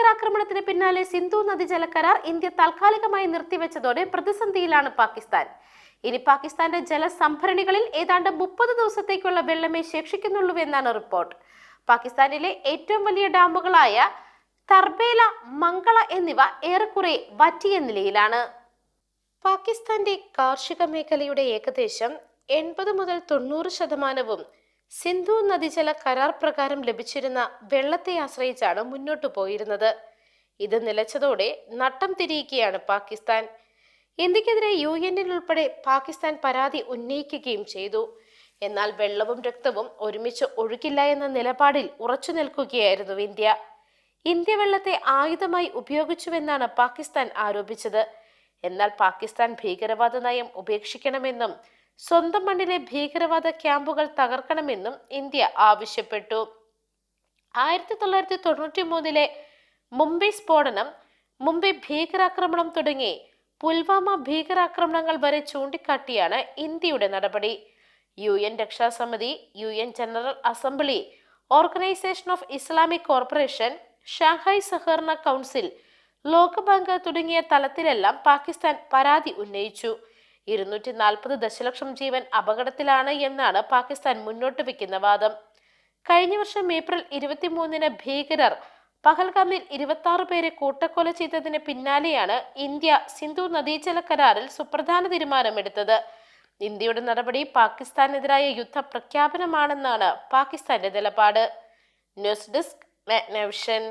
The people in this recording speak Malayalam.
ഭീകരാക്രമണത്തിന് പിന്നാലെ സിന്ധു നദീജല കരാർ ഇന്ത്യ താൽക്കാലികമായി നിർത്തിവെച്ചതോടെ പ്രതിസന്ധിയിലാണ് പാകിസ്ഥാൻ. ഇനി പാകിസ്ഥാന്റെ ജലസംഭരണികളിൽ ഏതാണ്ട് 30 ദിവസത്തേക്കുള്ള വെള്ളമേ ശേഷിക്കുന്നുള്ളൂവെന്നാണ് റിപ്പോർട്ട്. പാകിസ്ഥാനിലെ ഏറ്റവും വലിയ ഡാമുകളായ തർബേല, മംഗള എന്നിവ ഏറെക്കുറെ വറ്റിയ നിലയിലാണ്. പാകിസ്ഥാന്റെ കാർഷിക മേഖലയുടെ ഏകദേശം 80 മുതൽ 90% സിന്ധു നദീജല കരാർ പ്രകാരം ലഭിച്ചിരുന്ന വെള്ളത്തെ ആശ്രയിച്ചാണ് മുന്നോട്ടു പോയിരുന്നത്. ഇത് നിലച്ചതോടെ നട്ടം തിരിയുകയാണ് പാകിസ്ഥാൻ. ഇന്ത്യക്കെതിരെ UN ഉൾപ്പെടെ പാകിസ്ഥാൻ പരാതി ഉന്നയിക്കുകയും ചെയ്തു. എന്നാൽ വെള്ളവും രക്തവും ഒരുമിച്ച് ഒഴുകില്ല എന്ന നിലപാടിൽ ഉറച്ചു നിൽക്കുകയായിരുന്നു ഇന്ത്യ. ഇന്ത്യ വെള്ളത്തെ ആയുധമായി ഉപയോഗിച്ചുവെന്നാണ് പാകിസ്ഥാൻ ആരോപിച്ചത്. എന്നാൽ പാകിസ്ഥാൻ ഭീകരവാദ നയം ഉപേക്ഷിക്കണമെന്നും സ്വന്തം മണ്ണിലെ ഭീകരവാദ ക്യാമ്പുകൾ തകർക്കണമെന്നും ഇന്ത്യ ആവശ്യപ്പെട്ടു. 1993 മുംബൈ സ്ഫോടനം, മുംബൈ ഭീകരാക്രമണം തുടങ്ങി പുൽവാമ ഭീകരാക്രമണങ്ങൾ വരെ ചൂണ്ടിക്കാട്ടിയാണ് ഇന്ത്യയുടെ നടപടി. UN രക്ഷാസമിതി, UN general assembly, organisation of Islamic corporation, Shanghai സഹകരണ കൗൺസിൽ, ലോകബാങ്ക് തുടങ്ങിയ തലത്തിലെല്ലാം പാകിസ്ഥാൻ പരാതി ഉന്നയിച്ചു. 240 ദശലക്ഷം ജീവൻ അപകടത്തിലാണ് എന്നാണ് പാകിസ്ഥാൻ മുന്നോട്ട് വെക്കുന്ന വാദം. കഴിഞ്ഞ വർഷം ഏപ്രിൽ 23 ഭീകരർ പഹൽഗാമിൽ 26 പേരെ കൂട്ടക്കൊല ചെയ്തതിന് പിന്നാലെയാണ് ഇന്ത്യ സിന്ധു നദീജല കരാറിൽ സുപ്രധാന തീരുമാനമെടുത്തത്. ഇന്ത്യയുടെ നടപടി പാകിസ്ഥാനെതിരായ യുദ്ധ പ്രഖ്യാപനമാണെന്നാണ് പാകിസ്ഥാന്റെ നിലപാട്. News desk, Magnavision.